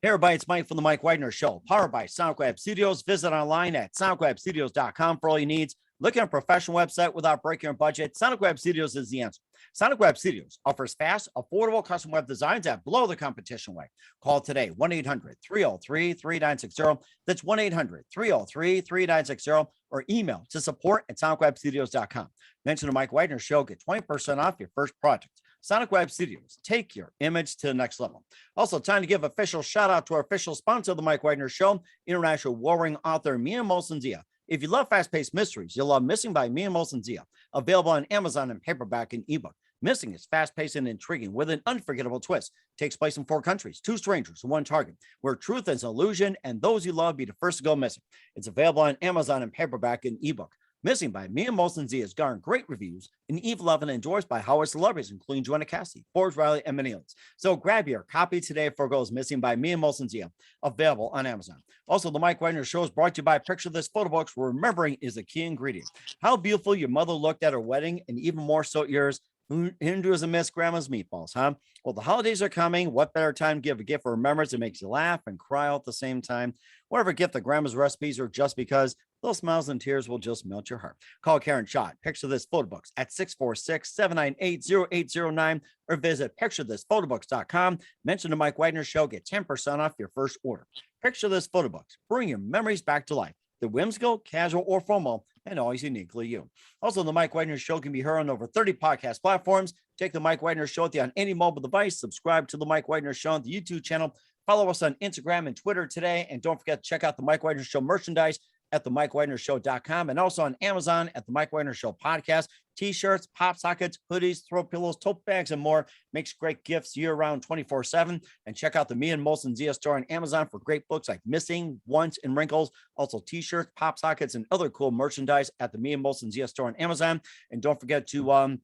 Hey everybody, it's Mike from the Mike Widener Show, powered by SonicWeb Studios. Visit online at sonicwebstudios.com for all your needs. Looking at a professional website without breaking your budget? SonicWeb Studios is the answer. SonicWeb Studios offers fast, affordable custom web designs that blow the competition away. Call today, 1-800-303-3960. That's 1-800-303-3960, or email to support@sonicwebstudios.com. Mention the Mike Widener Show, get 20% off your first project. Sonic Web Studios, take your image to the next level. Also, time to give official shout out to our official sponsor of the Mike Widener Show, international warring author Mia Molson-Zia. If you love fast-paced mysteries, you'll love Missing by Mia Molson-Zia, available on Amazon in paperback and ebook. Missing is fast-paced and intriguing with an unforgettable twist. Takes place in 4 countries, 2 strangers, 1 target, where truth is an illusion and those you love be the first to go missing. It's available on Amazon in paperback and ebook. Missing by Mia Molson-Zia has garnered great reviews and even loved and endorsed by Howard celebrities, including Joanna Cassidy, Forbes Riley, and many others. So grab your copy today for Goes Missing by Mia Molson-Zia, available on Amazon. Also, the Mike Widener Show is brought to you by Picture This Photo Books, where remembering is a key ingredient. How beautiful your mother looked at her wedding, and even more so yours. Who doesn't miss grandma's meatballs, huh? Well, the holidays are coming. What better time to give a gift for remembrance that makes you laugh and cry all at the same time? Whatever gift the grandma's recipes or just because, those smiles and tears will just melt your heart. Call Karen Schott, Picture This Photo Books at 646-798-0809 or visit picturethisphotoBooks.com. Mention the Mike Widener Show, get 10% off your first order. Picture This Photo Books, bring your memories back to life. The whimsical, casual, or formal, and always uniquely you. Also, the Mike Widener Show can be heard on over 30 podcast platforms. Take the Mike Widener Show with you on any mobile device. Subscribe to the Mike Widener Show on the YouTube channel. Follow us on Instagram and Twitter today. And don't forget to check out the Mike Widener Show merchandise at themikewidenershow.com and also on Amazon at the Mike Widener Show podcast. T-shirts, pop sockets, hoodies, throw pillows, tote bags, and more. Makes great gifts year-round 24/7. And check out the Mia Molson-Zia store on Amazon for great books like Missing, Once, and Wrinkles. Also T-shirts, pop sockets, and other cool merchandise at the Mia Molson-Zia store on Amazon. And don't forget to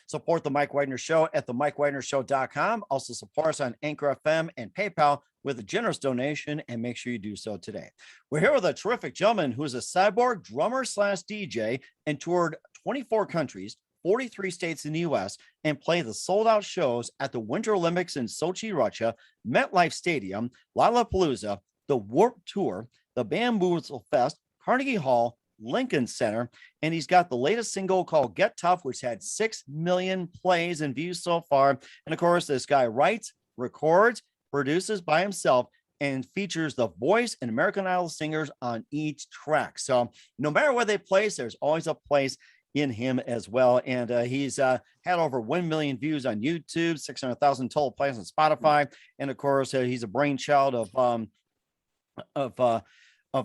support the Mike Widener Show at themikewidenershow.com. Also support us on Anchor FM and PayPal with a generous donation, and make sure you do so today. We're here with a terrific gentleman who is a cyborg drummer / DJ and toured 24 countries, 43 states in the U.S., and played the sold-out shows at the Winter Olympics in Sochi, Russia, MetLife Stadium, Lollapalooza, the Warped Tour, the Bamboozle Fest, Carnegie Hall, Lincoln Center, and he's got the latest single called Get Tough, which had 6 million plays and views so far. And of course, this guy writes, records, produces by himself, and features the voice and American Idol singers on each track. So no matter where they place, there's always a place in him as well. And he's had over 1 million views on YouTube, 600,000 total plays on Spotify. And of course, he's a brainchild of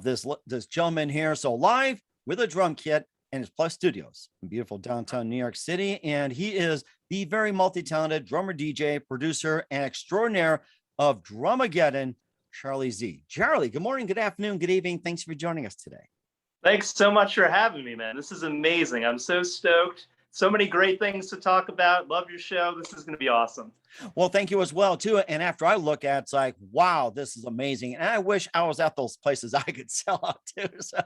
this gentleman here. So live with a drum kit and his Plus Studios in beautiful downtown New York City. And he is the very multi-talented drummer, DJ, producer, and extraordinaire of DRMAGDN, Charlie Z. Charlie, good morning, good afternoon, good evening. Thanks for joining us today. Thanks so much for having me, man. This is amazing. I'm so stoked. So many great things to talk about. Love your show. This is going to be awesome. Well, thank you as well, too. And after I look at it, it's like, wow, this is amazing. And I wish I was at those places I could sell out to. So,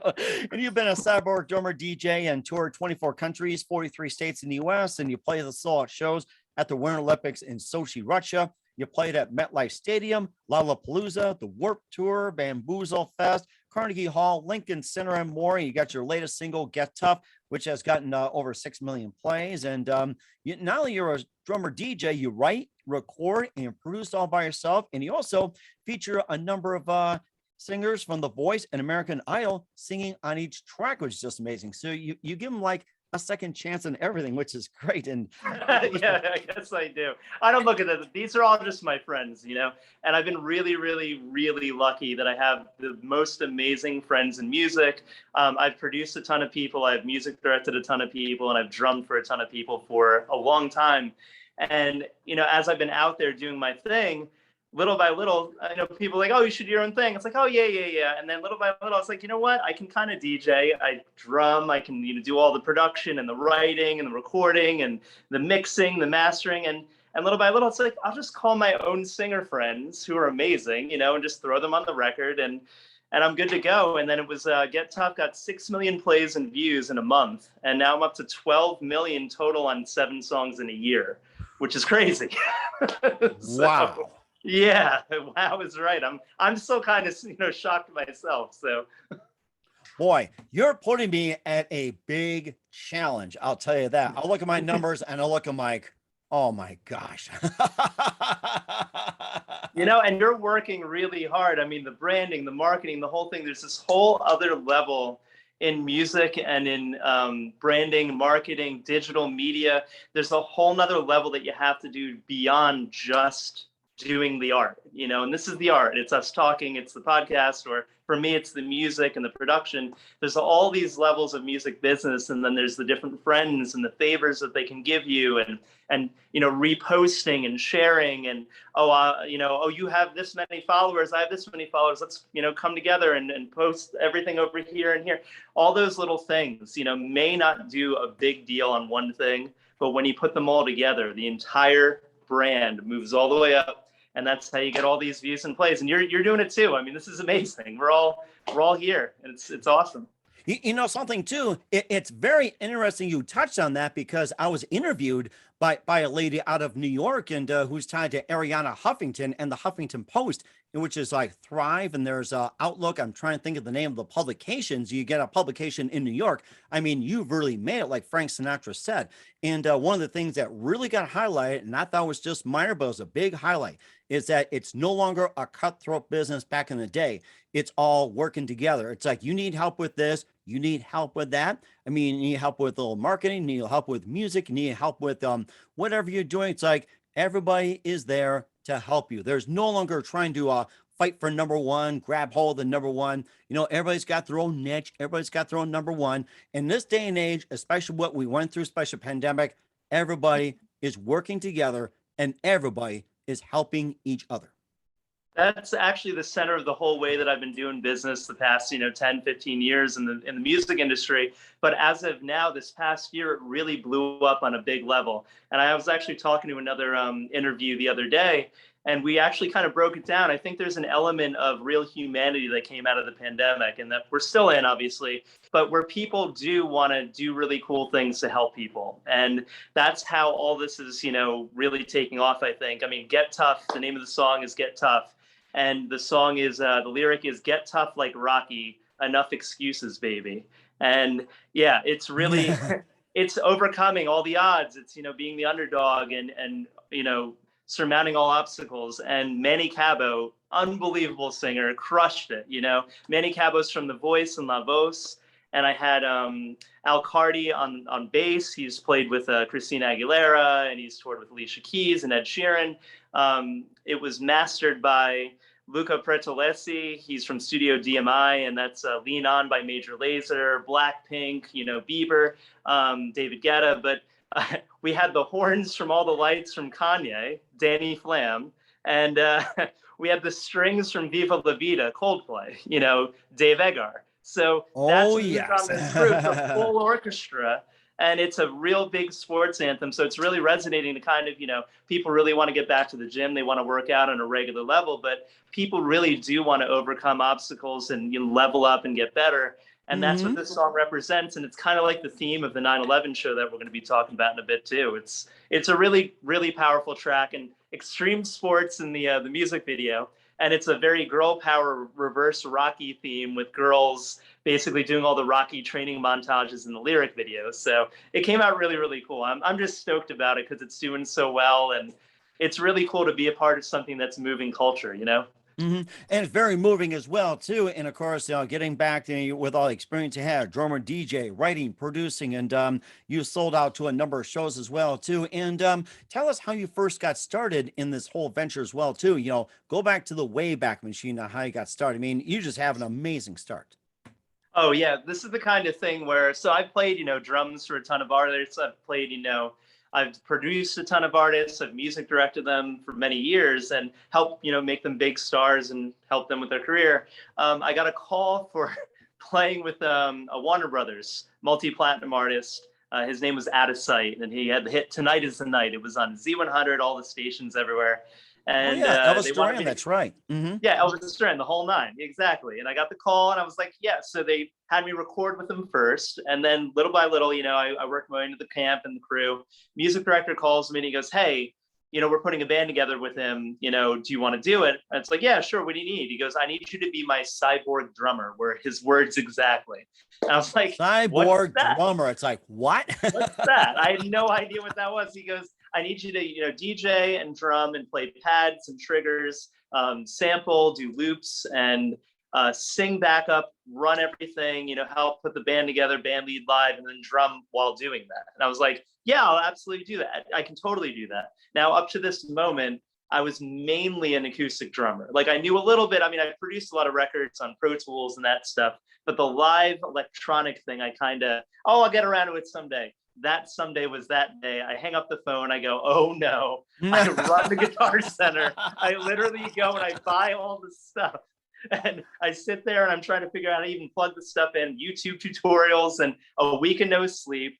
and you've been a cyborg drummer, DJ, and toured 24 countries, 43 states in the U.S., and you play the sold-out shows at the Winter Olympics in Sochi, Russia. You played at MetLife Stadium, Lollapalooza, the Warped Tour, Bamboozle Fest, Carnegie Hall, Lincoln Center, and more. You got your latest single, Get Tough, which has gotten over 6 million plays. And not only you're a drummer DJ, you write, record, and produce all by yourself. And you also feature a number of singers from The Voice and American Idol singing on each track, which is just amazing. So you give them like a second chance in everything, which is great. And yeah, I guess I do. I don't look at it. These are all just my friends, you know, and I've been really, really, really lucky that I have the most amazing friends in music. I've produced a ton of people. I've music directed a ton of people, and I've drummed for a ton of people for a long time. And, you know, as I've been out there doing my thing, little by little, I know people are like, oh, you should do your own thing. It's like, oh, yeah. And then little by little, it's like, you know what? I can kind of DJ, I drum, I can, you know, do all the production and the writing and the recording and the mixing, the mastering. And little by little, it's like, I'll just call my own singer friends who are amazing, you know, and just throw them on the record and I'm good to go. And then it was Get Tough got 6 million plays and views in a month. And now I'm up to 12 million total on 7 songs in a year, which is crazy. Wow. Yeah, wow is right. I'm still kind of shocked myself. So Boy, you're putting me at a big challenge. I'll tell you that. I'll look at my numbers and I'll look at like, oh my gosh. and you're working really hard. I mean, the branding, the marketing, the whole thing. There's this whole other level in music and in branding, marketing, digital media. There's a whole nother level that you have to do beyond just doing the art, and this is the art. It's us talking, it's the podcast, or for me, it's the music and the production. There's all these levels of music business, and then there's the different friends and the favors that they can give you, and reposting and sharing, and oh, you have this many followers, I have this many followers, let's come together and post everything over here and here. All those little things may not do a big deal on one thing, but when you put them all together, the entire brand moves all the way up, and that's how you get all these views and plays. And you're doing it too. I mean, this is amazing. We're all here, and it's awesome. You know something too, it's very interesting you touched on that, because I was interviewed by a lady out of New York, and who's tied to Ariana Huffington and the Huffington Post, which is like Thrive, and there's Outlook. I'm trying to think of the name of the publications. You get a publication in New York. I mean, you've really made it, like Frank Sinatra said. And one of the things that really got highlighted, and I thought was just minor, but it was a big highlight, is that it's no longer a cutthroat business back in the day. It's all working together. It's like, you need help with this, you need help with that. I mean, you need help with a little marketing, you need help with music, you need help with whatever you're doing. It's like everybody is there to help you. There's no longer trying to fight for number one, grab hold of the number one. Everybody's got their own niche, everybody's got their own number one. In this day and age, especially what we went through, especially pandemic, everybody is working together and everybody is helping each other. That's actually the center of the whole way that I've been doing business the past, 10, 15 years in the music industry. But as of now, this past year, it really blew up on a big level. And I was actually talking to another interview the other day, and we actually kind of broke it down. I think there's an element of real humanity that came out of the pandemic, and that we're still in, obviously, but where people do want to do really cool things to help people. And that's how all this is, really taking off, I think. I mean, Get Tough, the name of the song is Get Tough. And the song is, the lyric is, get tough like Rocky, enough excuses, baby. And yeah, it's really, it's overcoming all the odds. It's, being the underdog and surmounting all obstacles. And Manny Cabo, unbelievable singer, crushed it. Manny Cabo's from The Voice and La Voz. And I had Al Cardi on bass. He's played with Christina Aguilera, and he's toured with Alicia Keys and Ed Sheeran. It was mastered by Luca Pretolesi. He's from Studio DMI, and that's Lean On by Major Lazer, Blackpink, Bieber, David Guetta. But we had the horns from All the Lights from Kanye, Danny Flam, and we had the strings from Viva La Vida, Coldplay, Dave Eggar. So that's yes. on this group, a full orchestra. And it's a real big sports anthem. So it's really resonating to kind of, people really want to get back to the gym. They want to work out on a regular level, but people really do want to overcome obstacles and level up and get better. And that's what this song represents. And it's kind of like the theme of the 9/11 show that we're going to be talking about in a bit too. It's a really, really powerful track, and extreme sports in the music video. And it's a very girl power reverse Rocky theme, with girls basically doing all the Rocky training montages in the lyric video. So it came out really, really cool. I'm just stoked about it because it's doing so well. And it's really cool to be a part of something that's moving culture, And it's very moving as well too. And of course, getting back to with all the experience you had, drummer, DJ, writing, producing, and you sold out to a number of shows as well too. And tell us how you first got started in this whole venture as well too. Go back to the Wayback Machine, how you got started. I mean, you just have an amazing start. Oh yeah, this is the kind of thing where, so I've played, drums for a ton of artists. I've played, I've produced a ton of artists. I've music directed them for many years and helped, make them big stars and help them with their career. I got a call for playing with a Warner Brothers multi-platinum artist. His name was Out of Sight, and he had the hit "Tonight Is the Night." It was on Z100, all the stations everywhere. And Elvis Duran, that's right. Yeah, Elvis Duran, the whole nine, exactly. And I got the call, and I was like, yeah. So they had me record with them first, and then little by little, I worked my way into the camp and the crew. Music director calls me, and he goes, hey, we're putting a band together with him, do you want to do it? And it's like, yeah, sure. What do you need? He goes, I need you to be my cyborg drummer, were his words exactly. And I was like, Cyborg drummer. It's like, what? What's that? I had no idea what that was. He goes, I need you to, DJ and drum and play pads and triggers, sample, do loops, and sing backup, run everything, help put the band together, band lead live, and then drum while doing that. And I was like, yeah, I'll absolutely do that. I can totally do that. Now, up to this moment, I was mainly an acoustic drummer. Like, I knew a little bit. I mean, I produced a lot of records on Pro Tools and that stuff, but the live electronic thing, I I'll get around to it someday. That someday was that day. I hang up the phone. I go, oh no. I run the Guitar Center. I literally go and I buy all the stuff. And I sit there and I'm trying to figure out how to even plug the stuff in, YouTube tutorials, and a week of no sleep,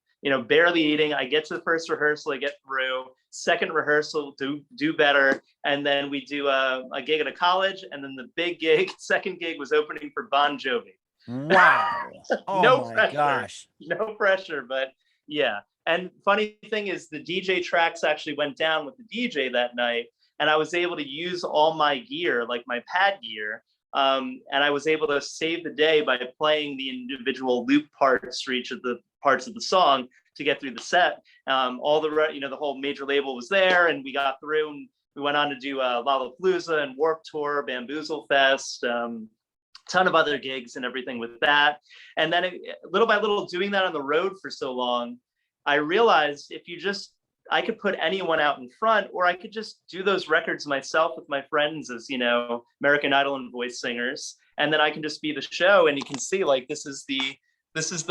barely eating. I get to the first rehearsal, I get through. Second rehearsal, do better. And then we do a gig at a college. And then the big gig, second gig, was opening for Bon Jovi. Wow. Oh no my pressure. gosh. No pressure, but yeah. And funny thing is, the DJ tracks actually went down with the DJ that night. And I was able to use all my gear, like my pad gear. And I was able to save the day by playing the individual loop parts for each of the parts of the song to get through the set. All the whole major label was there, and we got through, and we went on to do Lollapalooza and Warped Tour, Bamboozle Fest, ton of other gigs and everything with that. And then little by little, doing that on the road for so long, I realized I could put anyone out in front, or I could just do those records myself with my friends as, American Idol and voice singers. And then I can just be the show, and you can see, like, this is the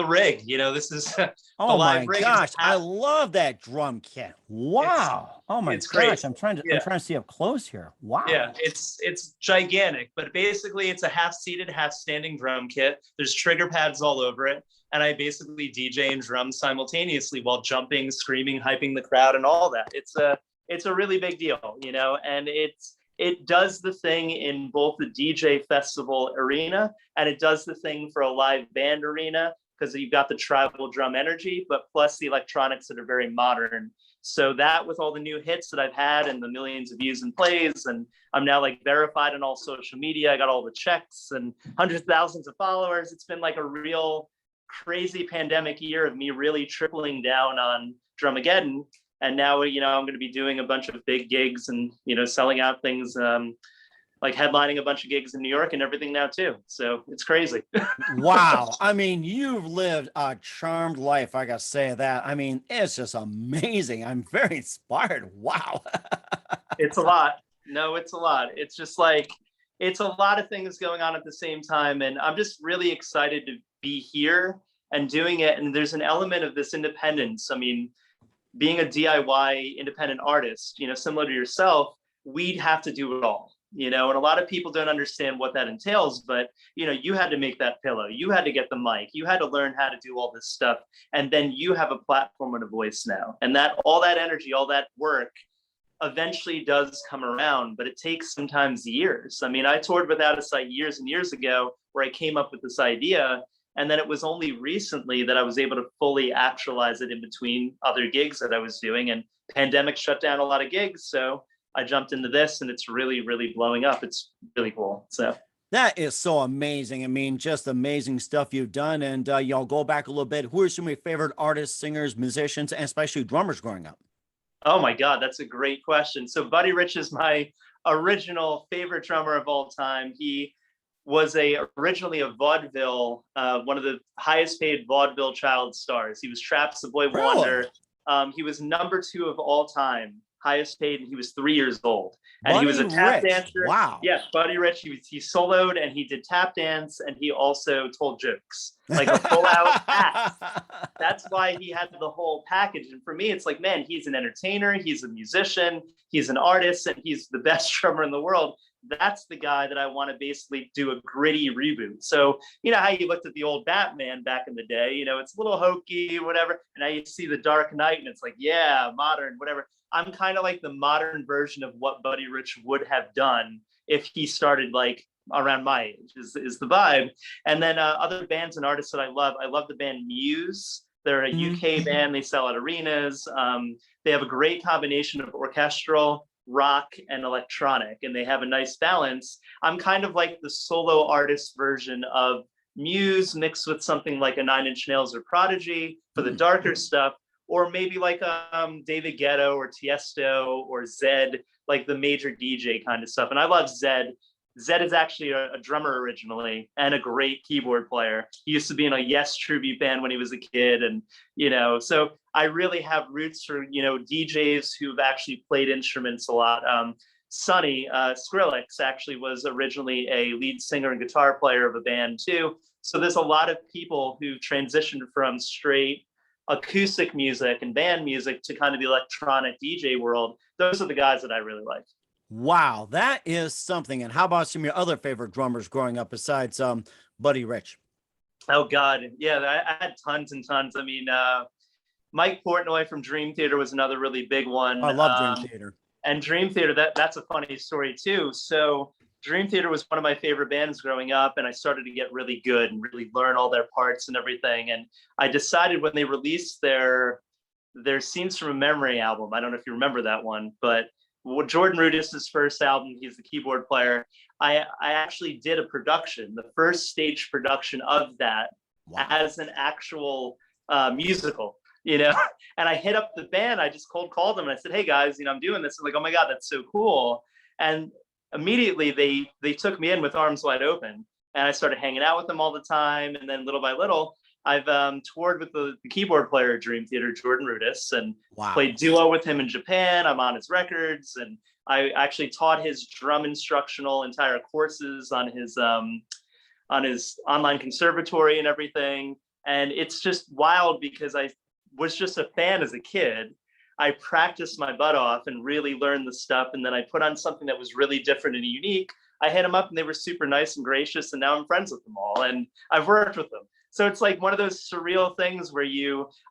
rig, this is oh my gosh. I love that drum kit. Wow. Oh my gosh. I'm trying to see up close here. Wow. Yeah, it's gigantic, but basically it's a half seated, half standing drum kit. There's trigger pads all over it. And I basically DJ and drum simultaneously while jumping, screaming, hyping the crowd and all that. It's a really big deal, and it does the thing in both the DJ festival arena, and it does the thing for a live band arena, because you've got the tribal drum energy, but plus the electronics that are very modern. So that, with all the new hits that I've had and the millions of views and plays, and I'm now like verified on all social media, I got all the checks and hundreds of thousands of followers. It's been like a real crazy pandemic year of me really tripling down on DRMAGDN. And now, I'm going to be doing a bunch of big gigs and, selling out things, like headlining a bunch of gigs in New York and everything now too. So it's crazy. Wow. I mean, you've lived a charmed life. I got to say that. I mean, it's just amazing. I'm very inspired. Wow. It's a lot. No, it's a lot. It's just like, it's a lot of things going on at the same time. And I'm just really excited to be here and doing it. And there's an element of this independence. I mean, being a DIY independent artist, similar to yourself, we'd have to do it all, and a lot of people don't understand what that entails, but, you had to make that pillow, you had to get the mic, you had to learn how to do all this stuff. And then you have a platform and a voice now. And that all that energy, all that work eventually does come around, but it takes sometimes years. I mean, I toured without a sight years and years ago, where I came up with this idea. And then it was only recently that I was able to fully actualize it in between other gigs that I was doing. And pandemic shut down a lot of gigs. So I jumped into this, and it's really, really blowing up. It's really cool. So that is so amazing. I mean, just amazing stuff you've done. And y'all go back a little bit. Who are some of your favorite artists, singers, musicians, and especially drummers growing up? Oh my God, that's a great question. So Buddy Rich is my original favorite drummer of all time. He was originally a vaudeville, one of the highest paid vaudeville child stars. He was Traps the Boy Wonder. He was number 2 of all time, highest paid, and he was 3 years old. And he was a tap dancer. Wow. Yes, Buddy Rich. He soloed, and he did tap dance, and he also told jokes, like a full out act. That's why he had the whole package. And for me, it's like, man, he's an entertainer, he's a musician, he's an artist, and he's the best drummer in the world. That's the guy that I want to basically do a gritty reboot. So, how you looked at the old Batman back in the day, it's a little hokey, whatever. And now you see the Dark Knight, and it's like, yeah, modern, whatever. I'm kind of like the modern version of what Buddy Rich would have done if he started like around my age, is the vibe. And then other bands and artists that I love the band Muse. They're a Mhm. UK band. They sell at arenas. They have a great combination of orchestral, rock, and electronic, and they have a nice balance. I'm kind of like the solo artist version of Muse mixed with something like a Nine Inch Nails or Prodigy for the darker stuff, or maybe like David Guetta or Tiesto or Zed, like the major DJ kind of stuff. And I love Zed. Zed is actually a drummer originally and a great keyboard player. He used to be in a Yes tribute band when he was a kid. And, so I really have roots for, DJs who've actually played instruments a lot. Sonny Skrillex actually was originally a lead singer and guitar player of a band too. So there's a lot of people who transitioned from straight acoustic music and band music to kind of the electronic DJ world. Those are the guys that I really like. Wow, that is something. And how about some of your other favorite drummers growing up besides Buddy Rich? Oh God, yeah, I had tons and tons. I mean, Mike Portnoy from Dream Theater was another really big one. I love Dream Theater. And Dream Theater, that's a funny story too. So Dream Theater was one of my favorite bands growing up, and I started to get really good and really learn all their parts and everything. And I decided when they released their Scenes from a Memory album, I don't know if you remember that one, but Jordan Rudess's first album, he's the keyboard player. I actually did a production, the first stage production of that. Wow. As an actual musical, and I hit up the band. I just cold called them and I said, hey guys, I'm doing this. I'm like, oh my God, that's so cool. And immediately they took me in with arms wide open, and I started hanging out with them all the time. And then little by little, I've toured with the keyboard player at Dream Theater, Jordan Rudess, and played duo with him in Japan. I'm on his records, and I actually taught his drum instructional entire courses on his online conservatory and everything. And it's just wild because I was just a fan as a kid. I practiced my butt off and really learned the stuff. And then I put on something that was really different and unique. I hit them up and they were super nice and gracious. And now I'm friends with them all and I've worked with them. So it's like one of those surreal things where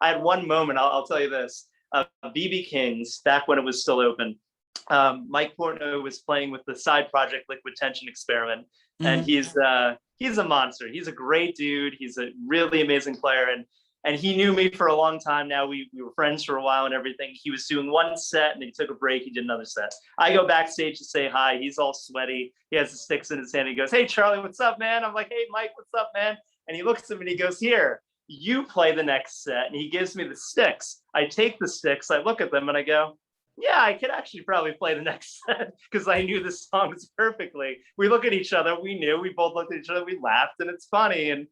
I had one moment, I'll tell you this, BB King's, back when it was still open. Mike Portnoy was playing with the side project Liquid Tension Experiment. And he's a monster. He's a great dude. He's a really amazing player. And he knew me for a long time now. We were friends for a while and everything. He was doing one set and he took a break. He did another set. I go backstage to say hi. He's all sweaty. He has the sticks in his hand. He goes, hey, Charlie, what's up, man? I'm like, hey, Mike, what's up, man? And he looks at me and he goes, here, you play the next set. And he gives me the sticks. I take the sticks. I look at them and I go, yeah, I could actually probably play the next set because I knew the songs perfectly. We look at each other. We knew. We both looked at each other. We laughed, and it's funny. And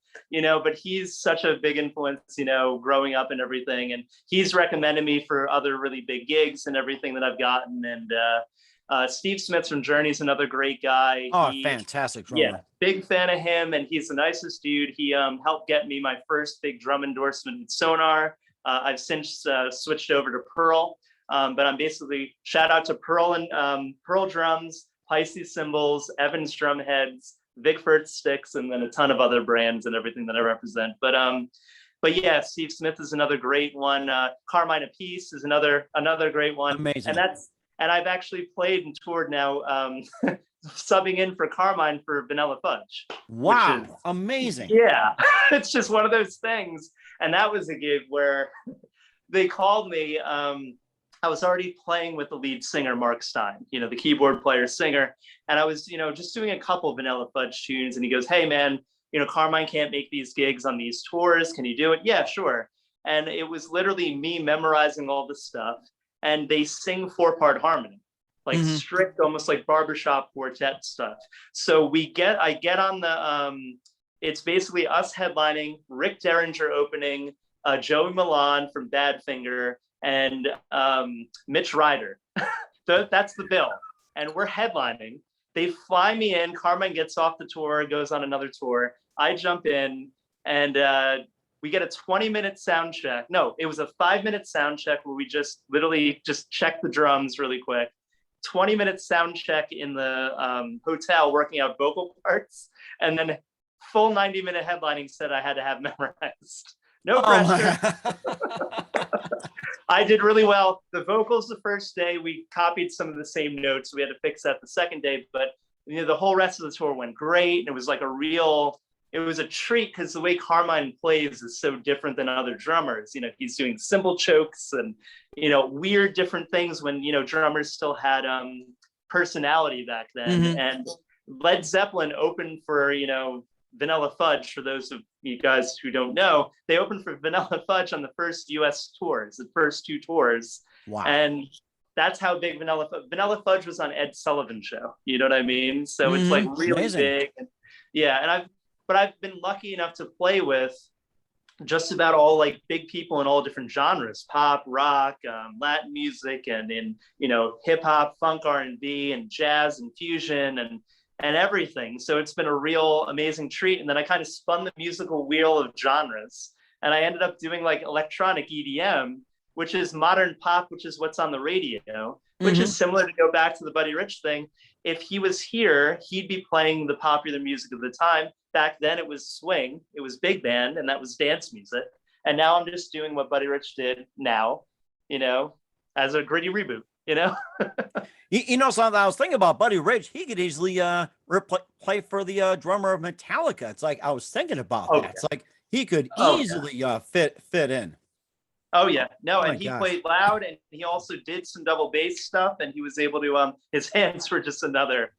but he's such a big influence, growing up and everything. And he's recommended me for other really big gigs and everything that I've gotten. And Steve Smith from Journey is another great guy. Oh, fantastic drummer. Yeah, big fan of him, and he's the nicest dude. He helped get me my first big drum endorsement with Sonar. I've since switched over to Pearl. But I'm basically shout out to Pearl and Pearl drums, Pisces cymbals, Evans drum heads, Vic Firth sticks, and then a ton of other brands and everything that I represent. But yeah, Steve Smith is another great one. Carmine Appice is another great one. Amazing. And I've actually played and toured now, subbing in for Carmine for Vanilla Fudge. Wow, amazing. Yeah, it's just one of those things. And that was a gig where they called me. I was already playing with the lead singer, Mark Stein, the keyboard player singer. And I was, just doing a couple Vanilla Fudge tunes. And he goes, hey, man, Carmine can't make these gigs on these tours. Can you do it? Yeah, sure. And it was literally me memorizing all the stuff. And they sing 4-part harmony, like strict, almost like barbershop quartet stuff. So I get on the, it's basically us headlining, Rick Derringer opening, Joey Milan from Badfinger, and Mitch Ryder. That's the bill. And we're headlining. They fly me in. Carmine gets off the tour, goes on another tour. I jump in, and we get a 20-minute sound check. No, it was a 5-minute sound check where we just literally just checked the drums really quick. 20-minute sound check in the hotel, working out vocal parts, and then full 90-minute headlining set I had to have memorized. No pressure. I did really well. The vocals the first day, we copied some of the same notes. We had to fix that the second day, but the whole rest of the tour went great. And it was like a real it was a treat because the way Carmine plays is so different than other drummers. You know, he's doing cymbal chokes and, you know, weird different things when, you know, drummers still had personality back then. Mm-hmm. And Led Zeppelin opened for, you know, Vanilla Fudge. For those of you guys who don't know, they opened for Vanilla Fudge on the first US tours, the first 2 tours. Wow. And that's how big Vanilla Fudge was on Ed Sullivan's show. You know what I mean? So it's like really Amazing. big. And yeah. And I've been lucky enough to play with just about all like big people in all different genres: pop, rock, Latin music, and in, you know, hip hop, funk, R&B, and jazz and fusion and everything. So it's been a real amazing treat. And then I kind of spun the musical wheel of genres, and I ended up doing like electronic EDM, which is modern pop, which is what's on the radio, which is similar, to go back to the Buddy Rich thing. If he was here, he'd be playing the popular music of the time. Back then it was swing, it was big band, and that was dance music. And now I'm just doing what Buddy Rich did now, you know, as a gritty reboot, you know? You know, something I was thinking about Buddy Rich, he could easily play for the drummer of Metallica. It's like, I was thinking about that. It's like he could easily fit in. Oh yeah, no, Oh and he played loud, and he also did some double bass stuff, and he was able to his hands were just another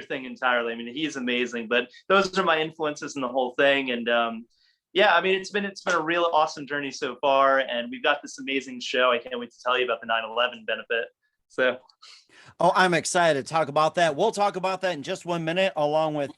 thing entirely. I mean, he's amazing. But those are my influences in the whole thing. And yeah, I mean, it's been a real awesome journey so far, and we've got this amazing show. I can't wait to tell you about the 9/11 benefit. So oh, I'm excited to talk about that. We'll talk about that in just 1 minute, along with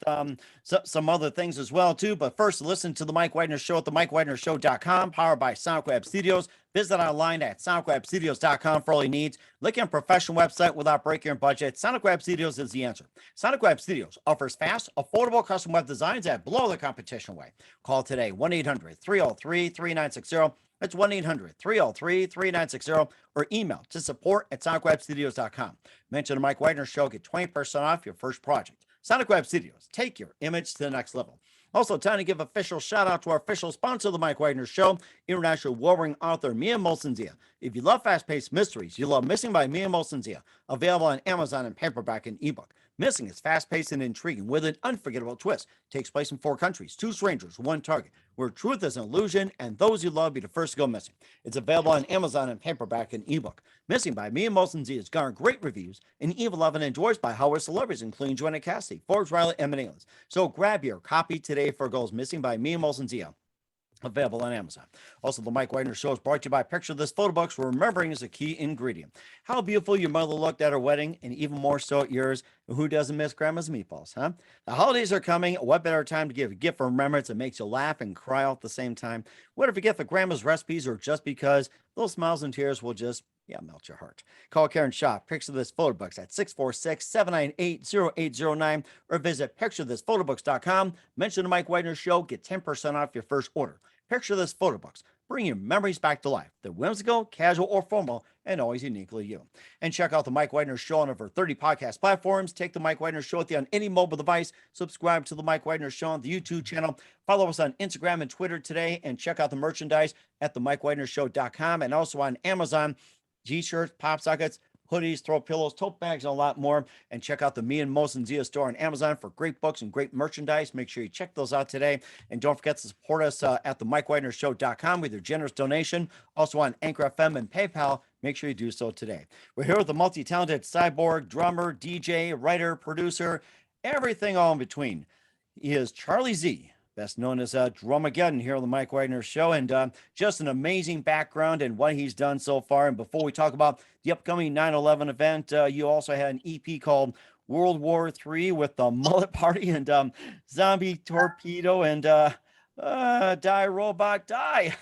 some other things as well, too. But first, listen to the Mike Widener Show at themikewidnershow.com, powered by SoundWeb Studios. Visit online at soundwebstudios.com for all your needs. Look at a professional website without breaking your budget. SoundWeb Studios is the answer. SoundWeb Studios offers fast, affordable custom web designs at below the competition away. Call today, 1-800-303-3960. That's 1-800-303-3960, or email to support@sonicwebstudios.com. Mention the Mike Widener Show, get 20% off your first project. Sonic Web Studios, take your image to the next level. Also, time to give official shout out to our official sponsor of the Mike Widener Show, international warring author Mia Molson-Zia. If you love fast-paced mysteries, you love Missing by Mia Molson-Zia, available on Amazon in paperback and ebook. Missing is fast-paced and intriguing with an unforgettable twist. Takes place in 4 countries, 2 strangers, 1 target, where truth is an illusion and those you love be the first to go missing. It's available on Amazon in paperback and ebook. Missing by Mia Molson-Zia has garnered great reviews and even loved and enjoyed by Howard celebrities, including Joanna Cassidy, Forbes Riley, and Aliens. So grab your copy today for Goals Missing by Mia Molson-Zia. Available on Amazon. Also, the Mike Widener Show is brought to you by Picture This Photo Books, where remembering is a key ingredient. How beautiful your mother looked at her wedding, and even more so at yours. Who doesn't miss Grandma's meatballs, huh? The holidays are coming. What better time to give a gift for remembrance that makes you laugh and cry all at the same time? Whether for gift for Grandma's recipes or just because, those smiles and tears will just melt your heart. Call Karen Shaw, Picture This Photo Books at 646-798-0809, or visit picturethisphotoBooks.com. Mention the Mike Widener Show, get 10% off your first order. Picture This Photo Books. Bring your memories back to life. They're whimsical, casual, or formal, and always uniquely you. And check out the Mike Widener Show on over 30 podcast platforms. Take the Mike Widener Show with you on any mobile device. Subscribe to the Mike Widener Show on the YouTube channel. Follow us on Instagram and Twitter today, and check out the merchandise at themikewidenershow.com and also on Amazon. T-shirts, pop sockets, hoodies, throw pillows, tote bags, and a lot more. And check out the Me and Molson-Zia store on Amazon for great books and great merchandise. Make sure you check those out today. And don't forget to support us at themikewidenershow.com with your generous donation. Also on Anchor FM and PayPal. Make sure you do so today. We're here with the multi-talented Cyborg, drummer, DJ, writer, producer, everything all in between. He is Charlie Z, best known as DRMAGDN, here on the Mike Widener Show, and just an amazing background and what he's done so far. And before we talk about the upcoming 9/11 event, you also had an EP called World War III with the Mullet Party and Zombie Torpedo and Die Robot Die.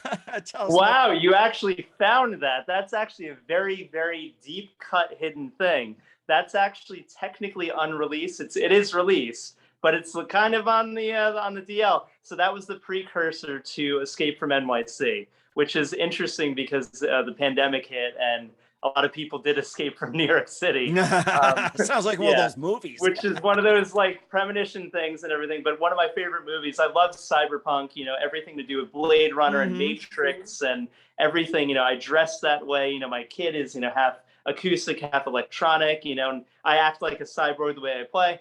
Wow, you actually found that. That's actually a very, very deep cut hidden thing. That's actually technically unreleased. It is released, but it's kind of on the DL. So that was the precursor to Escape from NYC, which is interesting because the pandemic hit and a lot of people did escape from New York City. Sounds like one of those movies. Which is one of those like premonition things and everything. But one of my favorite movies. I love cyberpunk, everything to do with Blade Runner and Matrix and everything. I dress that way. My kid is, half acoustic, half electronic, and I act like a cyborg the way I play.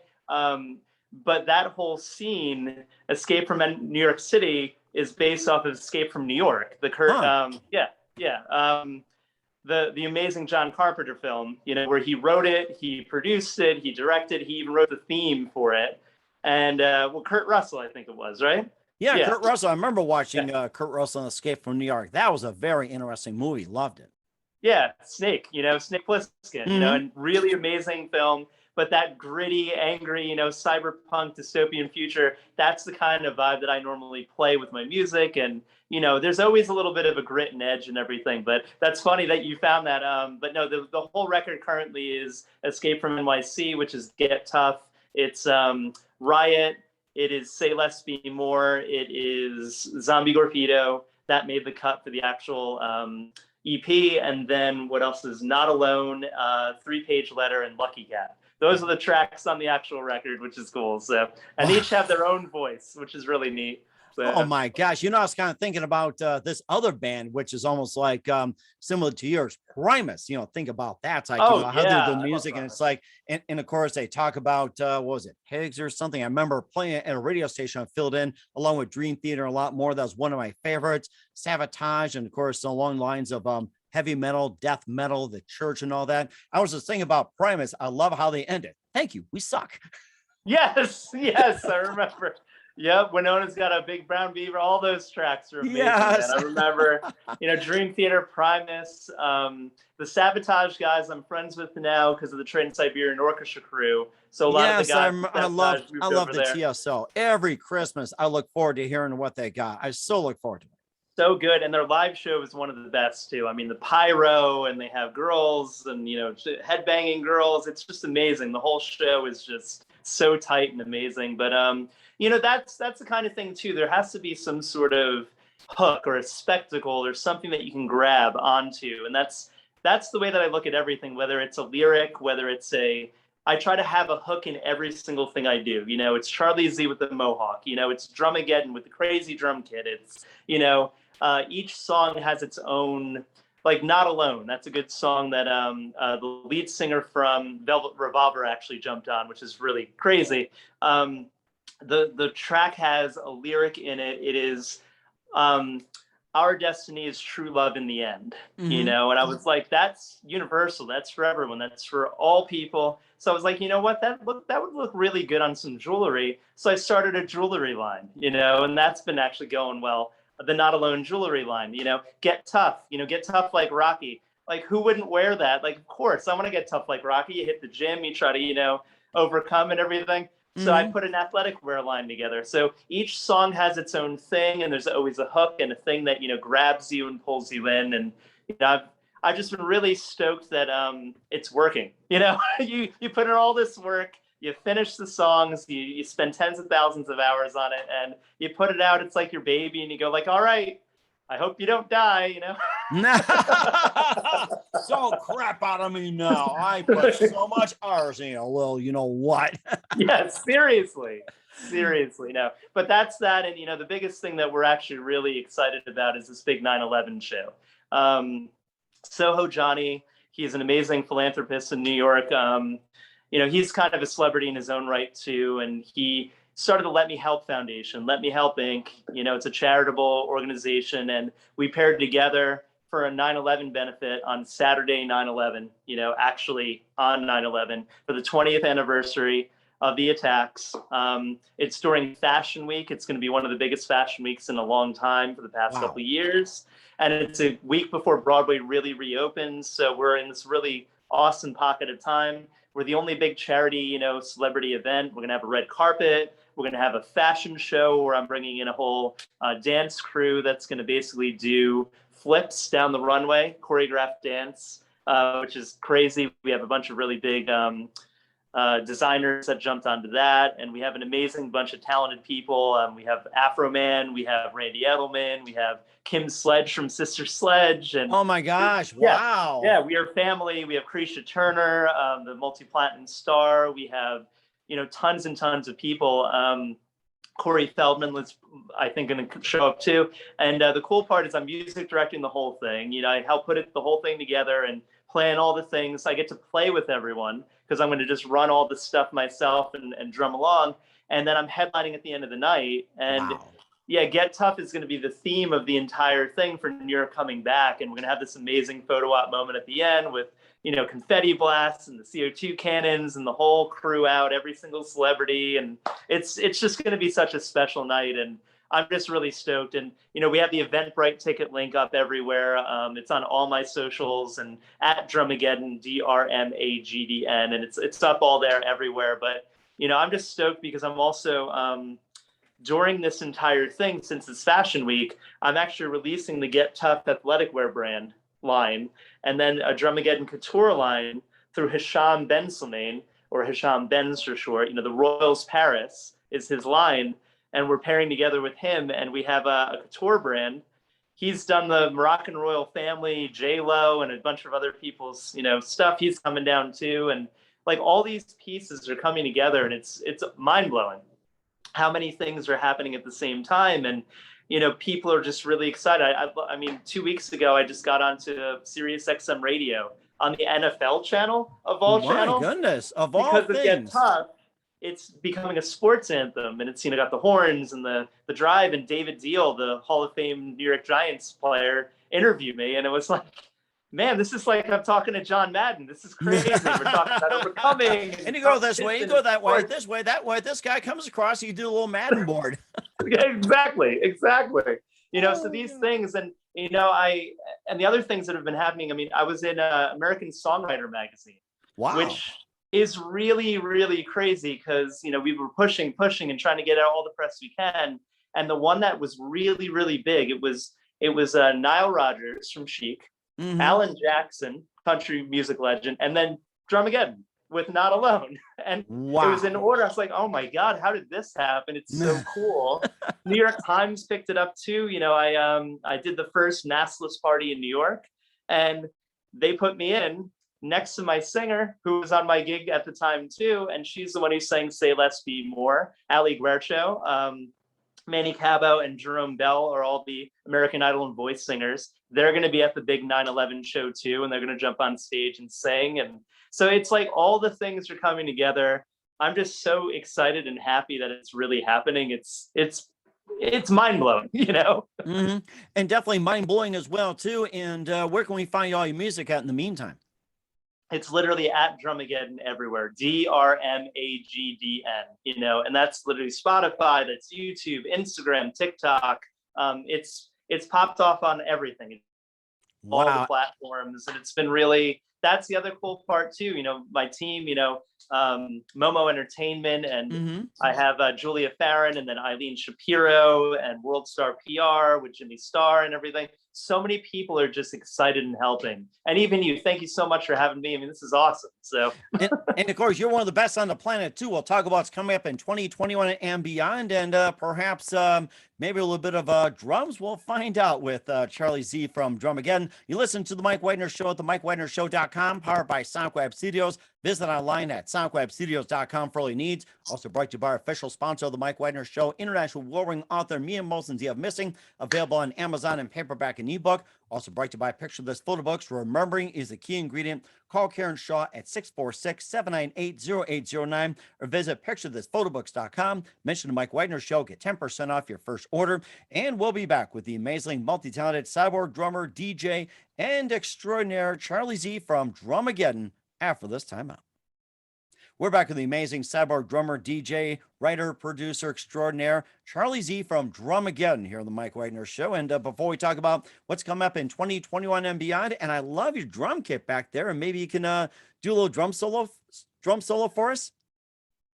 but that whole scene, Escape from New York City, is based off of Escape from New York. The amazing John Carpenter film, where he wrote it, he produced it, he directed, he even wrote the theme for it. And Kurt Russell, I think it was, right? Yeah, Kurt Russell. I remember watching Kurt Russell on Escape from New York. That was a very interesting movie. Loved it. Yeah, Snake, Snake Plissken, and really amazing film. But that gritty, angry, cyberpunk dystopian future, that's the kind of vibe that I normally play with my music. And, there's always a little bit of a grit and edge and everything. But that's funny that you found that. But no, the whole record currently is Escape from NYC, which is Get Tough. It's Riot. It is Say Less, Be More. It is Zombie Torpedo. That made the cut for the actual EP. And then what else is Not Alone, 3-Page Letter, and Lucky Cat. Those are the tracks on the actual record, which is cool. So, and they each have their own voice, which is really neat. So, oh my gosh. I was kind of thinking about this other band, which is almost like similar to yours, Primus. Think about that. It's like, how they do music. And it's like, and of course they talk about, what was it? Higgs or something. I remember playing it at a radio station I filled in along with Dream Theater a lot more. That was one of my favorites. Sabotage. And of course, along the lines of, heavy metal, death metal, the church and all that. I was just thinking about Primus. I love how they ended. Thank you. We suck. Yes, I remember. Yep, Winona's Got a Big Brown Beaver. All those tracks are amazing. Yes. Man. I remember, Dream Theater, Primus, the Sabotage guys I'm friends with now because of the Trans-Siberian Orchestra crew. So a lot of the guys. I love the TSO. Every Christmas, I look forward to hearing what they got. I so look forward to it. So good, and their live show is one of the best too. I mean, the pyro, and they have girls, and headbanging girls. It's just amazing. The whole show is just so tight and amazing. But that's the kind of thing too. There has to be some sort of hook or a spectacle or something that you can grab onto, and that's the way that I look at everything. Whether it's a lyric, whether it's I try to have a hook in every single thing I do. It's Charlie Z with the Mohawk. It's Dramageddon with the crazy drum kit. It's each song has its own, like Not Alone. That's a good song that the lead singer from Velvet Revolver actually jumped on, which is really crazy. The track has a lyric in it. It is our destiny is true love in the end, and I was like, that's universal. That's for everyone. That's for all people. So I was like, what, that would look really good on some jewelry. So I started a jewelry line, and that's been actually going well. The Not Alone jewelry line, Get Tough, get tough like Rocky. Like, who wouldn't wear that? Like, of course, I want to get tough like Rocky. You hit the gym, you try to, overcome and everything. So I put an athletic wear line together. So each song has its own thing, and there's always a hook and a thing that, grabs you and pulls you in. And, I've just been really stoked that it's working. You put in all this work, you finish the songs, you spend tens of thousands of hours on it, and you put it out. It's like your baby, and you go like, all right, I hope you don't die, So crap out of me now. I put so much hours in. Well, you know what? Yeah, seriously, no. But that's that. And, the biggest thing that we're actually really excited about is this big 9/11 show. Soho Johnny, he's an amazing philanthropist in New York. He's kind of a celebrity in his own right too. And he started the Let Me Help Foundation, Let Me Help Inc. It's a charitable organization, and we paired together for a 9/11 benefit on Saturday, 9/11, actually on 9/11 for the 20th anniversary of the attacks. It's during Fashion Week. It's going to be one of the biggest fashion weeks in a long time for the past couple of years. And it's a week before Broadway really reopens. So we're in this really awesome pocket of time. We're the only big charity, celebrity event. We're going to have a red carpet. We're going to have a fashion show where I'm bringing in a whole dance crew that's going to basically do flips down the runway, choreographed dance, which is crazy. We have a bunch of really big designers that jumped onto that. And we have an amazing bunch of talented people. We have Afro Man, we have Randy Edelman, we have Kim Sledge from Sister Sledge. And oh my gosh, wow. Yeah, we are family. We have Krisha Turner, the multi-platinum star. We have, tons and tons of people. Corey Feldman, I think, going to show up too. And the cool part is I'm music directing the whole thing. I help put the whole thing together and plan all the things. I get to play with everyone because I'm going to just run all the stuff myself and drum along. And then I'm headlining at the end of the night. And Wow. yeah, Get Tough is going to be the theme of the entire thing for New York coming back. And we're going to have this amazing photo op moment at the end with, confetti blasts and the CO2 cannons and the whole crew out, every single celebrity. And it's just going to be such a special night. And I'm just really stoked. And, we have the Eventbrite ticket link up everywhere. It's on all my socials and at DRMAGDN, DRMAGDN. And it's up all there everywhere. But, I'm just stoked because I'm also, during this entire thing, since it's Fashion Week, I'm actually releasing the Get Tough athletic wear brand line, and then a DRMAGDN couture line through Hisham Ben Slimane, or Hisham Benz for short. The Royals Paris is his line, and we're pairing together with him, and we have a couture brand. He's done the Moroccan royal family, J-Lo, and a bunch of other people's, stuff. He's coming down too, and like all these pieces are coming together, and it's mind blowing how many things are happening at the same time. And people are just really excited. I mean, 2 weeks ago, I just got onto Sirius XM radio on the NFL channel of all channels. My goodness, of all because of Get things. Tough, it's becoming a sports anthem, and it's got the horns and the drive. And David Deal, the Hall of Fame New York Giants player, interviewed me, and it was like, man, this is like I'm talking to John Madden. This is crazy. We're talking about overcoming. And you go this way, you go that way, this way, that way. This guy comes across, you do a little Madden board. Yeah, exactly. So these things, and and the other things that have been happening. I mean, I was in American Songwriter magazine, Wow. which is really, really crazy because we were pushing and trying to get out all the press we can. And the one that was really, really big, it was Nile Rodgers from Chic, Mhm. Alan Jackson, country music legend, and then DRMAGDN with Not Alone. And Wow. it was in order. I was like, oh my God, how did this happen? It's so cool. New York Times picked it up too. I did the first NASLess party in New York, and they put me in next to my singer who was on my gig at the time too. And she's the one who sang Say Less Be More, Ali Guercio. Manny Cabo and Jerome Bell are all the American Idol and Voice singers. They're going to be at the big 9/11 show too, and they're going to jump on stage and sing. And so it's like all the things are coming together. I'm just so excited and happy that it's really happening. It's mind blowing, Mhm. And definitely mind blowing as well too. And where can we find all your music at in the meantime? It's literally at DRMAGDN everywhere, DRMAGDN, and that's literally Spotify, that's YouTube, Instagram, TikTok. It's popped off on everything, all the Wow. platforms, and it's been really, that's the other cool part too. My team, Momo Entertainment, and Mhm. I have Julia Farron, and then Eileen Shapiro, and World Star PR with Jimmy Starr and everything. So many people are just excited and helping. And even you, thank you so much for having me. I mean, this is awesome. So, and of course, you're one of the best on the planet too. We'll talk about what's coming up in 2021 and beyond, and perhaps maybe a little bit of drums. We'll find out with Charlie Z from DRMAGDN. You listen to the Mike Widener Show at themikewidnershow.com, powered by SoundWeb Studios. Visit online at soundwebstudios.com for all your needs. Also brought to you by our official sponsor of the Mike Widener Show, international warring author Mia Molson's The of Missing, available on Amazon and paperback and ebook. Also brought to you by Picture This Photo Books. Remembering is the key ingredient. Call Karen Shaw at 646-798-0809 or visit picturethisphotobooks.com. Mention the Mike Widener Show. Get 10% off your first order. And we'll be back with the amazing, multi-talented cyborg drummer, DJ, and extraordinaire Charlie Z from DRMAGDN after this timeout. We're back with the amazing cyborg drummer, DJ, writer, producer extraordinaire, Charlie Z from DRMAGDN here on the Mike Widener Show. And before we talk about what's coming up in 2021 and beyond, and I love your drum kit back there, and maybe you can do a little drum solo for us.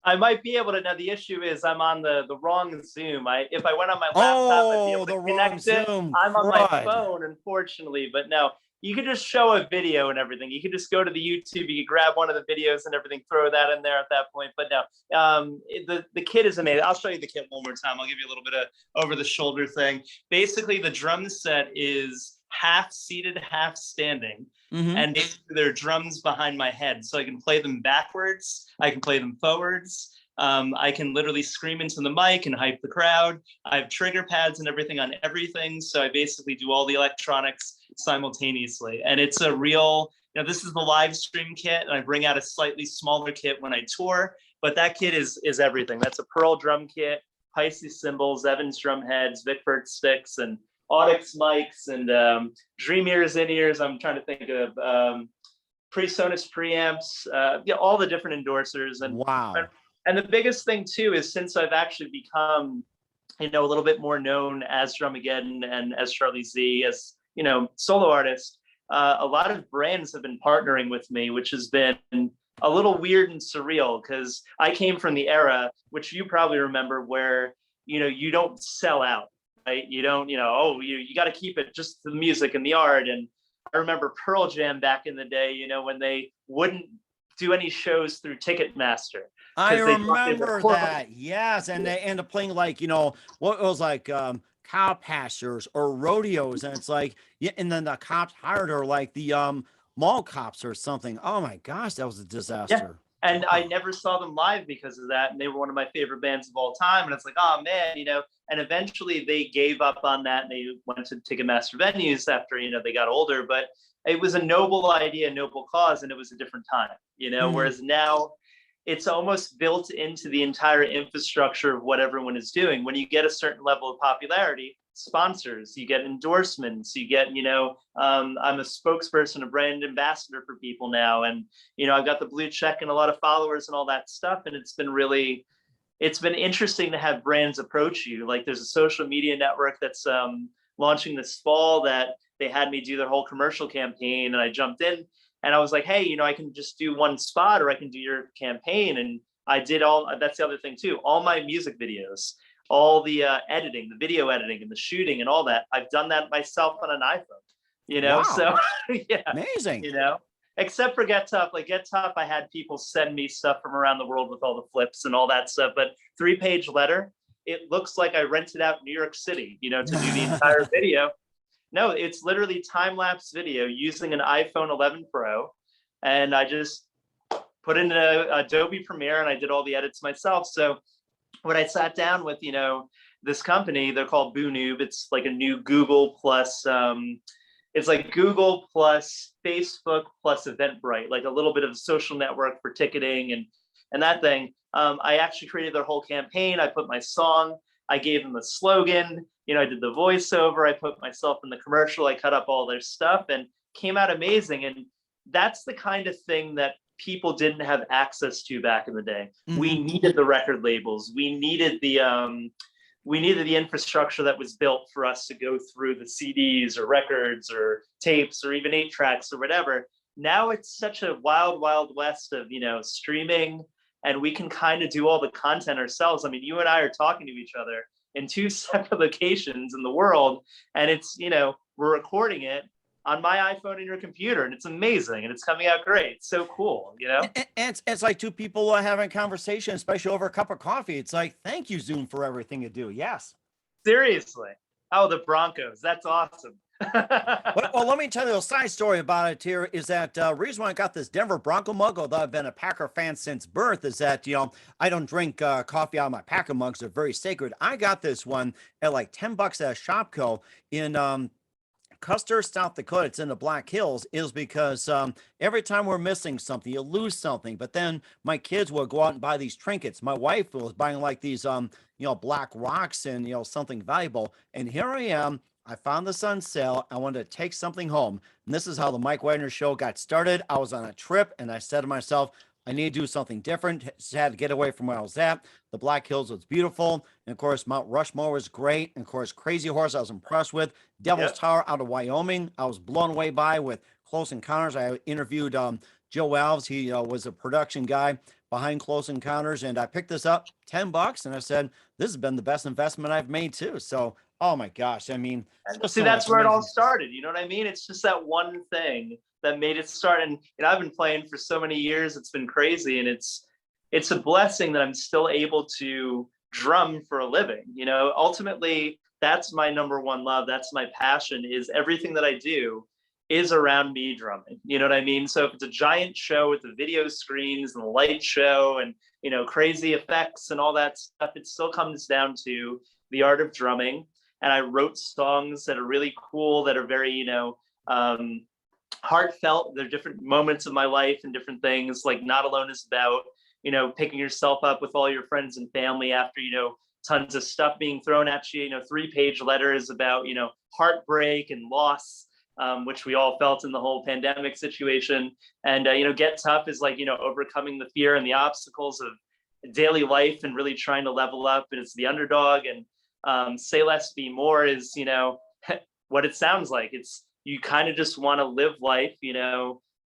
I might be able to. Now the issue is I'm on the wrong Zoom. If I went on my laptop, I'd be able to connect it. Zoom. I'm on my phone, unfortunately. But no, you could just show a video and everything. You could just go to the YouTube. You could grab one of the videos and everything, throw that in there at that point. But no, the kit is amazing. I'll show you the kit one more time. I'll give you a little bit of over the shoulder thing. Basically, the drum set is half seated, half standing. Mm-hmm. And there are drums behind my head, so I can play them backwards. I can play them forwards. I can literally scream into the mic and hype the crowd. I have trigger pads and everything on everything. So I basically do all the electronics simultaneously. And it's a real this is the live stream kit, and I bring out a slightly smaller kit when I tour. But that kit is everything. That's a Pearl drum kit, Pisces cymbals, Evans drum heads, Vickford sticks, and Audix mics, and Dream Ears, in-ears. I'm trying to think of PreSonus preamps, all the different endorsers. Wow. And the biggest thing too is, since I've actually become, a little bit more known as DRMAGDN and as Charlie Z, as, solo artist, a lot of brands have been partnering with me, which has been a little weird and surreal, because I came from the era, which you probably remember, where, you don't sell out, right? You don't, you got to keep it just the music and the art. And I remember Pearl Jam back in the day, when they wouldn't do any shows through Ticketmaster. I remember that. Yes. And they end up playing like, what it was like cow pastures or rodeos. And it's like, yeah, and then the cops hired her like the mall cops or something. Oh my gosh, that was a disaster. Yeah. And I never saw them live because of that. And they were one of my favorite bands of all time. And it's like, oh man, and eventually they gave up on that and they went to Ticketmaster venues after, they got older. But it was a noble idea, a noble cause, and it was a different time, whereas now it's almost built into the entire infrastructure of what everyone is doing. When you get a certain level of popularity, sponsors, you get endorsements, you get, I'm a spokesperson, a brand ambassador for people now. And, I've got the blue check and a lot of followers and all that stuff. And it's been interesting to have brands approach you. Like there's a social media network that's launching this fall that they had me do their whole commercial campaign, and I jumped in and I was like, hey, I can just do one spot or I can do your campaign. And I did that's the other thing too, all my music videos, all the editing, the video editing and the shooting and all that, I've done that myself on an iPhone, Wow. So yeah, amazing. Except for Get Tough. Like Get Tough, I had people send me stuff from around the world with all the flips and all that stuff, but 3-page letter, it looks like I rented out New York City, to do the entire video. No, it's literally time-lapse video using an iPhone 11 Pro. And I just put in an Adobe Premiere and I did all the edits myself. So when I sat down with, this company, they're called Boo Noob. It's like a new Google plus, it's like Google plus Facebook plus Eventbrite, like a little bit of a social network for ticketing and that thing. I actually created their whole campaign. I put my song, I gave them a slogan, I did the voiceover, I put myself in the commercial, I cut up all their stuff and came out amazing. And that's the kind of thing that people didn't have access to back in the day. Mm-hmm. We needed the record labels. We needed the infrastructure that was built for us to go through the CDs or records or tapes or even 8-tracks or whatever. Now it's such a wild, wild west of, streaming, and we can kind of do all the content ourselves. I mean, you and I are talking to each other in 2 separate locations in the world, and it's, we're recording it on my iPhone and your computer, and it's amazing, and it's coming out great. It's so cool, And it's like 2 people having a conversation, especially over a cup of coffee. It's like, thank you, Zoom, for everything you do. Yes. Seriously. Oh, the Broncos. That's awesome. Well, let me tell you a side story about it here is that reason why I got this Denver Bronco mug, although I've been a Packer fan since birth, is that, I don't drink coffee out of my Packer mugs. They're very sacred. I got this one at like $10 at Shopco in Custer, South Dakota. It's in the Black Hills. Is because every time we're missing something, you lose something. But then my kids will go out and buy these trinkets. My wife was buying like these black rocks and something valuable. And here I am. I found this on sale. I wanted to take something home. And this is how the Mike Wagner Show got started. I was on a trip and I said to myself, I need to do something different. Had to get away from where I was at. The Black Hills was beautiful. And of course, Mount Rushmore was great. And of course, Crazy Horse I was impressed with. Devil's Tower out of Wyoming, I was blown away by with Close Encounters. I interviewed Joe Alves. He was a production guy behind Close Encounters. And I picked this up, $10. And I said, this has been the best investment I've made too. So, oh my gosh. I mean, see, that's where it all started. You know what I mean? It's just that one thing that made it start. And I've been playing for so many years. It's been crazy. And it's a blessing that I'm still able to drum for a living. Ultimately, that's my number one love. That's my passion, is everything that I do is around me drumming. You know what I mean? So if it's a giant show with the video screens and the light show and, crazy effects and all that stuff, it still comes down to the art of drumming. And I wrote songs that are really cool, that are very, heartfelt. There are different moments of my life and different things. Like Not Alone is about, picking yourself up with all your friends and family after, tons of stuff being thrown at you. 3-page letters about, heartbreak and loss, which we all felt in the whole pandemic situation. And, Get Tough is like, overcoming the fear and the obstacles of daily life and really trying to level up. And it's the underdog. And Say Less, Be More is, what it sounds like. It's, you kind of just want to live life,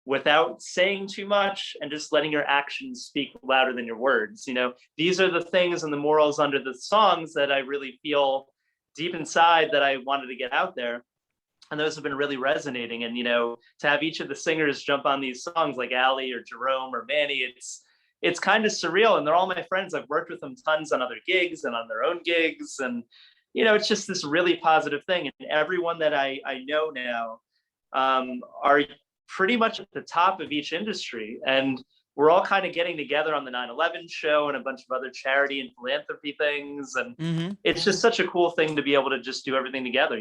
without saying too much and just letting your actions speak louder than your words. These are the things and the morals under the songs that I really feel deep inside that I wanted to get out there. And those have been really resonating. And, to have each of the singers jump on these songs like Ali or Jerome or Manny, it's kind of surreal. And they're all my friends. I've worked with them tons on other gigs and on their own gigs. And, it's just this really positive thing. And everyone that I know now are pretty much at the top of each industry. And we're all kind of getting together on the 9/11 show and a bunch of other charity and philanthropy things. And it's just such a cool thing to be able to just do everything together,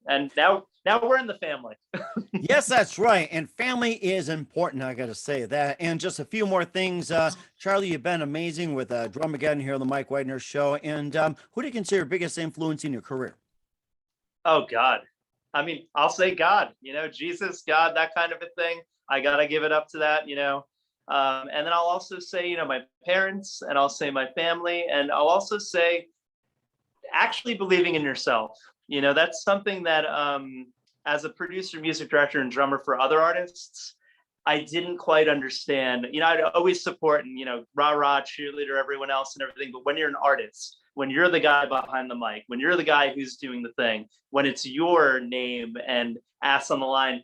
And now we're in the family. Yes, that's right. And family is important. I got to say that. And just a few more things. Charlie, you've been amazing with DRMAGDN here on the Mike Widener Show. And who do you consider your biggest influence in your career? Oh, God. I mean, I'll say God, Jesus, God, that kind of a thing. I got to give it up to that, and then I'll also say, my parents, and I'll say my family, and I'll also say actually believing in yourself. That's something that as a producer, music director, and drummer for other artists, I didn't quite understand. I'd always support and, rah-rah, cheerleader, everyone else and everything. But when you're an artist, when you're the guy behind the mic, when you're the guy who's doing the thing, when it's your name and ass on the line,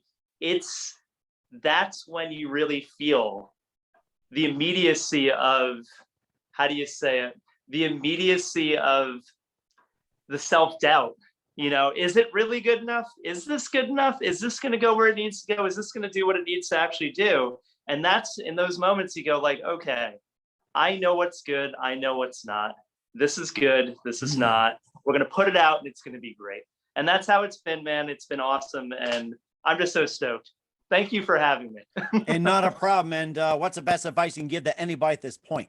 that's when you really feel the immediacy of, how do you say it? The immediacy of the self-doubt. Is it really good enough? Is this good enough? Is this going to go where it needs to go? Is this going to do what it needs to actually do? And that's in those moments you go like, okay, I know what's good. I know what's not. This is good. This is not. We're going to put it out and it's going to be great. And that's how it's been, man. It's been awesome. And I'm just so stoked. Thank you for having me. And not a problem. And what's the best advice you can give to anybody at this point?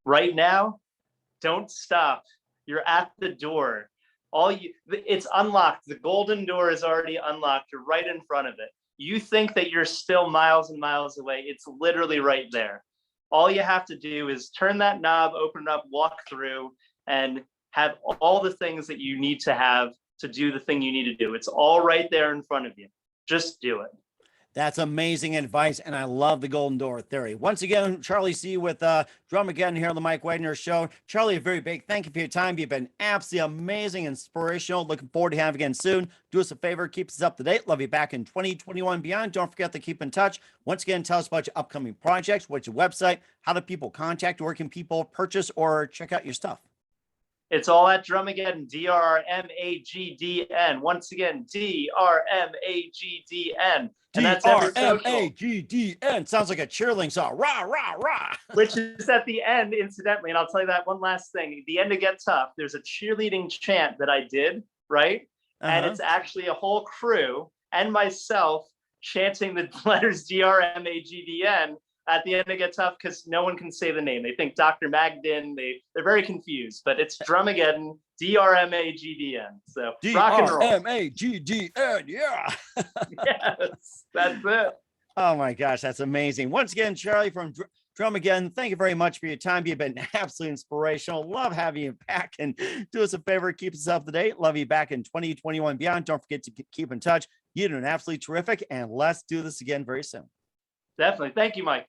Right now, don't stop. You're at the door. It's unlocked. The golden door is already unlocked. You're right in front of it. You think that you're still miles and miles away. It's literally right there. All you have to do is turn that knob, open it up, walk through, and have all the things that you need to have to do the thing you need to do. It's all right there in front of you. Just do it. That's amazing advice, and I love the golden door theory. Once again, Charlie Z with DRMAGDN here on the Mike Widener Show. Charlie, a very big thank you for your time. You've been absolutely amazing, inspirational. Looking forward to having you again soon. Do us a favor, keep us up to date. Love you back in 2021 and beyond. Don't forget to keep in touch. Once again, tell us about your upcoming projects, what's your website, how do people contact, where can people purchase or check out your stuff? It's all at DRMAGDN, DRMAGDN. Once again, DRMAGDN. And that's DRMAGDN. Sounds like a cheerleading song. Rah, rah, rah. Which is at the end, incidentally. And I'll tell you that one last thing. At the end of Get Tough, there's a cheerleading chant that I did, right? And it's actually a whole crew and myself chanting the letters DRMAGDN at the end of Get Tough because no one can say the name. They think Dr. Magdin. They're very confused, but it's DRMAGDN, DRMAGDN. So rock and roll. DRMAGDN, yeah. Yes, that's it. Oh my gosh, that's amazing. Once again, Charlie from DRMAGDN, thank you very much for your time. You've been absolutely inspirational. Love having you back. And do us a favor, keep us up to date. Love you back in 2021 and beyond. Don't forget to keep in touch. You're doing absolutely terrific. And let's do this again very soon. Definitely. Thank you, Mike.